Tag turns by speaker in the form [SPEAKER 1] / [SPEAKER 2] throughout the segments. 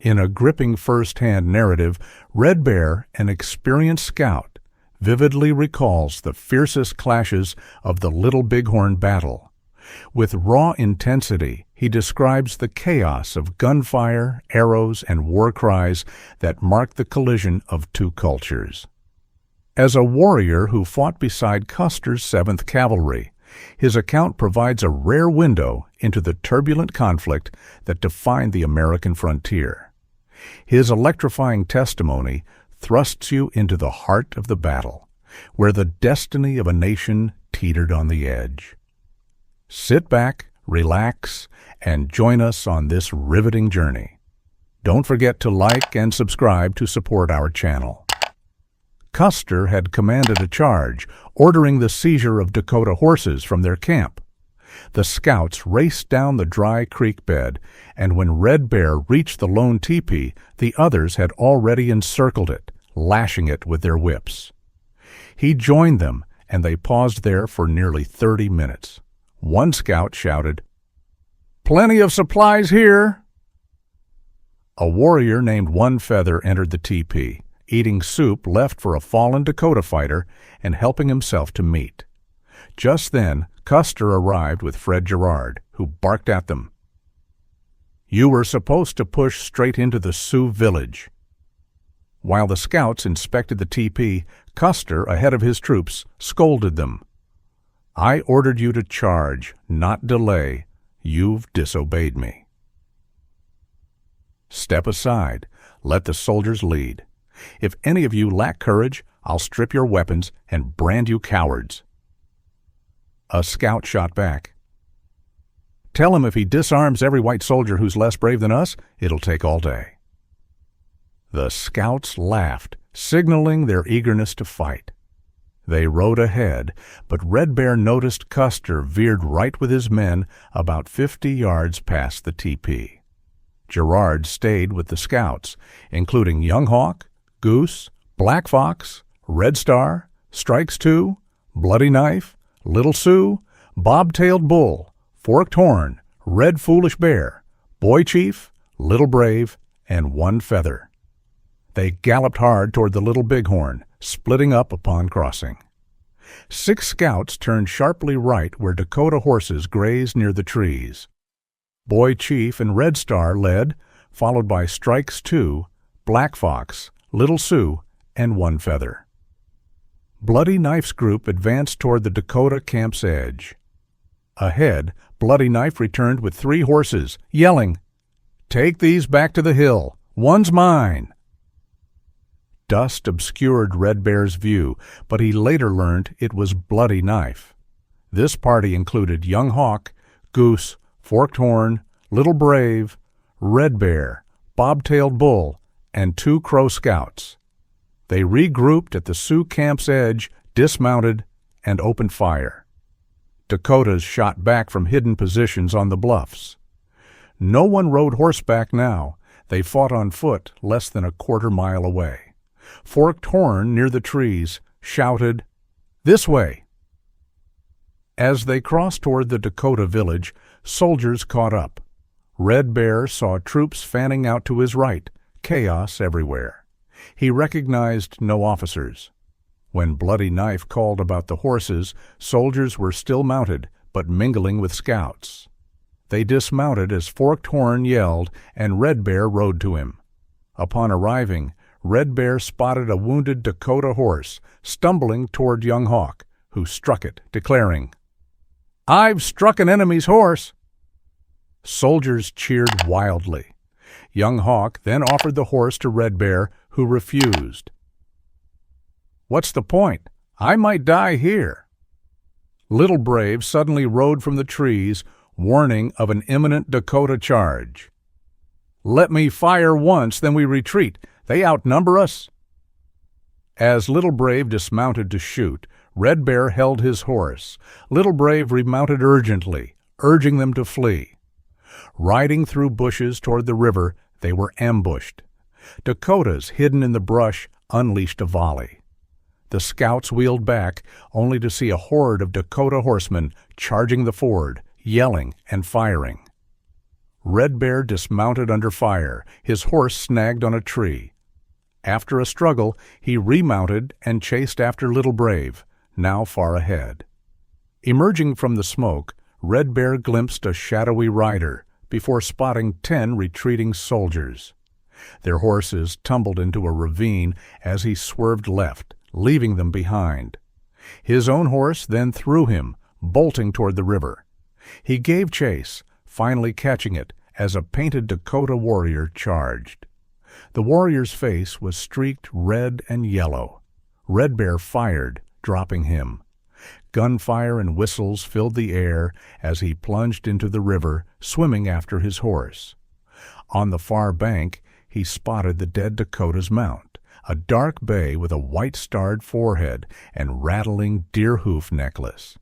[SPEAKER 1] In a gripping first-hand narrative, Redbear, an experienced scout, vividly recalls the fiercest clashes of the Little Bighorn battle. With raw intensity, he describes the chaos of gunfire, arrows, and war cries that marked the collision of two cultures. As a warrior who fought beside Custer's 7th Cavalry, his account provides a rare window into the turbulent conflict that defined the American frontier. His electrifying testimony thrusts you into the heart of the battle, where the destiny of a nation teetered on the edge. Sit back, relax, and join us on this riveting journey. Don't forget to like and subscribe to support our channel. Custer had commanded a charge, ordering the seizure of Dakota horses from their camp. The scouts raced down the dry creek bed, and when Redbear reached the lone teepee, the others had already encircled it, lashing it with their whips. He joined them, and they paused there for nearly 30 minutes. One scout shouted, "Plenty of supplies here!" A warrior named One Feather entered the teepee, eating soup left for a fallen Dakota fighter and helping himself to meat. Just then, Custer arrived with Fred Gerard, who barked at them. "You were supposed to push straight into the Sioux village." While the scouts inspected the teepee, Custer, ahead of his troops, scolded them. "I ordered you to charge, not delay. You've disobeyed me." Step aside. Let the soldiers lead. If any of you lack courage, I'll strip your weapons and brand you cowards. A scout shot back. "Tell him if he disarms every white soldier who's less brave than us, it'll take all day." The scouts laughed, signaling their eagerness to fight. They rode ahead, but Redbear noticed Custer veered right with his men about 50 yards past the teepee. Gerard stayed with the scouts, including Young Hawk, Goose, Black Fox, Red Star, Strikes Two, Bloody Knife, Little Sioux, Bob-tailed Bull, Forked Horn, Red Foolish Bear, Boy Chief, Little Brave, and One Feather. They galloped hard toward the Little Bighorn, splitting up upon crossing. 6 scouts turned sharply right where Dakota horses grazed near the trees. Boy Chief and Red Star led, followed by Strikes Two, Black Fox, Little Sioux, and One Feather. Bloody Knife's group advanced toward the Dakota camp's edge. Ahead, Bloody Knife returned with 3 horses, yelling, "Take these back to the hill. One's mine." Dust obscured Redbear's view, but he later learned it was Bloody Knife. This party included Young Hawk, Goose, Forked Horn, Little Brave, Redbear, Bob-tailed Bull, and 2 Crow scouts. They regrouped at the Sioux camp's edge, dismounted, and opened fire. Dakotas shot back from hidden positions on the bluffs. No one rode horseback now. They fought on foot less than a quarter-mile away. Forked Horn, near the trees, shouted, "This way!" As they crossed toward the Dakota village, soldiers caught up. Redbear saw troops fanning out to his right, chaos everywhere. He recognized no officers. When Bloody Knife called about the horses, soldiers were still mounted, but mingling with scouts. They dismounted as Forked Horn yelled, and Redbear rode to him. Upon arriving, Redbear spotted a wounded Dakota horse, stumbling toward Young Hawk, who struck it, declaring, "I've struck an enemy's horse." Soldiers cheered wildly. Young Hawk then offered the horse to Redbear, who refused. "What's the point? I might die here." Little Brave suddenly rode from the trees, warning of an imminent Dakota charge. "Let me fire once, then we retreat. They outnumber us." As Little Brave dismounted to shoot, Redbear held his horse. Little Brave remounted urgently, urging them to flee. Riding through bushes toward the river, they were ambushed. Dakotas, hidden in the brush, unleashed a volley. The scouts wheeled back, only to see a horde of Dakota horsemen charging the ford, yelling and firing. Redbear dismounted under fire, his horse snagged on a tree. After a struggle, he remounted and chased after Little Brave, now far ahead. Emerging from the smoke, Redbear glimpsed a shadowy rider before spotting 10 retreating soldiers. Their horses tumbled into a ravine as he swerved left, leaving them behind. His own horse then threw him, bolting toward the river. He gave chase, finally catching it as a painted Dakota warrior charged. The warrior's face was streaked red and yellow. Redbear fired, dropping him. Gunfire and whistles filled the air as he plunged into the river, swimming after his horse. On the far bank, he spotted the dead Dakota's mount, a dark bay with a white-starred forehead and rattling deer-hoof necklace.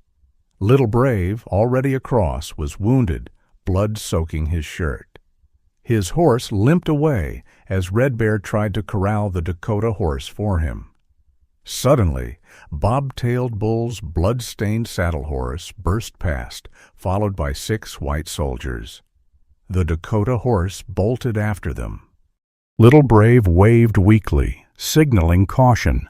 [SPEAKER 1] Little Brave, already across, was wounded, blood soaking his shirt. His horse limped away as Redbear tried to corral the Dakota horse for him. Suddenly, Bob-tailed Bull's blood-stained saddle horse burst past, followed by 6 white soldiers. The Dakota horse bolted after them. Little Brave waved weakly, signaling caution.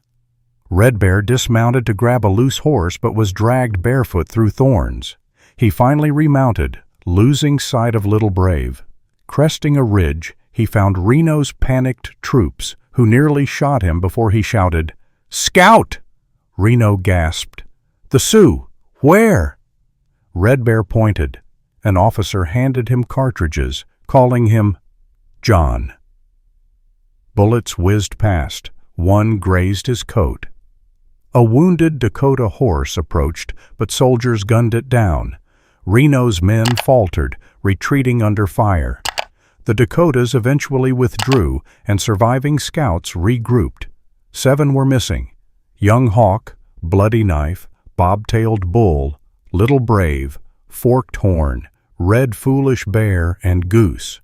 [SPEAKER 1] Redbear dismounted to grab a loose horse but was dragged barefoot through thorns. He finally remounted, losing sight of Little Brave. Cresting a ridge, he found Reno's panicked troops, who nearly shot him before he shouted, "Scout!" Reno gasped. "The Sioux! Where?" Redbear pointed. An officer handed him cartridges, calling him John. Bullets whizzed past. One grazed his coat. A wounded Dakota horse approached, but soldiers gunned it down. Reno's men faltered, retreating under fire. The Dakotas eventually withdrew, and surviving scouts regrouped. 7 were missing: Young Hawk, Bloody Knife, Bob-tailed Bull, Little Brave, Forked Horn, Red Foolish Bear, and Goose.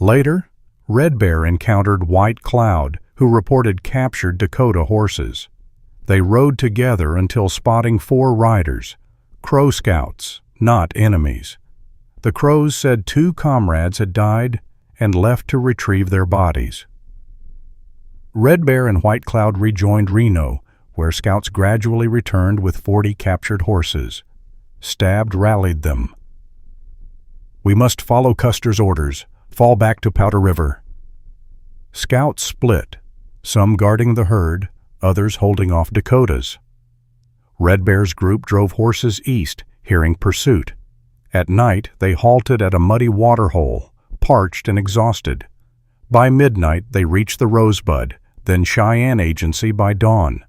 [SPEAKER 1] Later, Redbear encountered White Cloud, who reported captured Dakota horses. They rode together until spotting 4 riders, Crow Scouts, not enemies. The Crows said 2 comrades had died and left to retrieve their bodies. Redbear and White Cloud rejoined Reno, where scouts gradually returned with 40 captured horses. Stabbed rallied them. "We must follow Custer's orders. Fall back to Powder River." Scouts split, some guarding the herd, others holding off Dakotas. Redbear's group drove horses east, hearing pursuit. At night, they halted at a muddy waterhole, parched and exhausted. By midnight, they reached the Rosebud, then Cheyenne Agency by dawn.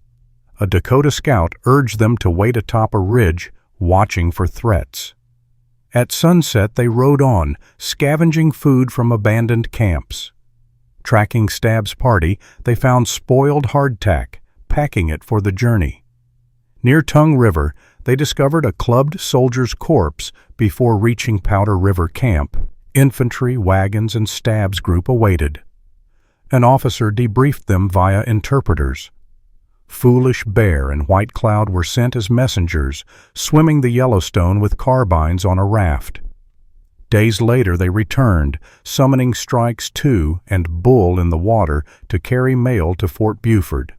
[SPEAKER 1] A Dakota scout urged them to wait atop a ridge, watching for threats. At sunset, they rode on, scavenging food from abandoned camps. Tracking Stab's party, they found spoiled hardtack, packing it for the journey. Near Tongue River, they discovered a clubbed soldier's corpse before reaching Powder River Camp. Infantry, wagons, and Stab's group awaited. An officer debriefed them via interpreters. Foolish Bear and White Cloud were sent as messengers, swimming the Yellowstone with carbines on a raft. Days later they returned, summoning Strikes 2 and Bull in the water to carry mail to Fort Buford.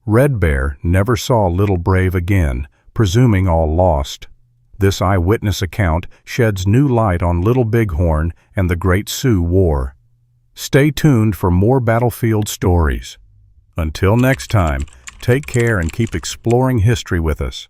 [SPEAKER 1] Redbear never saw Little Brave again, presuming all lost. This eyewitness account sheds new light on Little Bighorn and the Great Sioux War. Stay tuned for more battlefield stories. Until next time, take care and keep exploring history with us.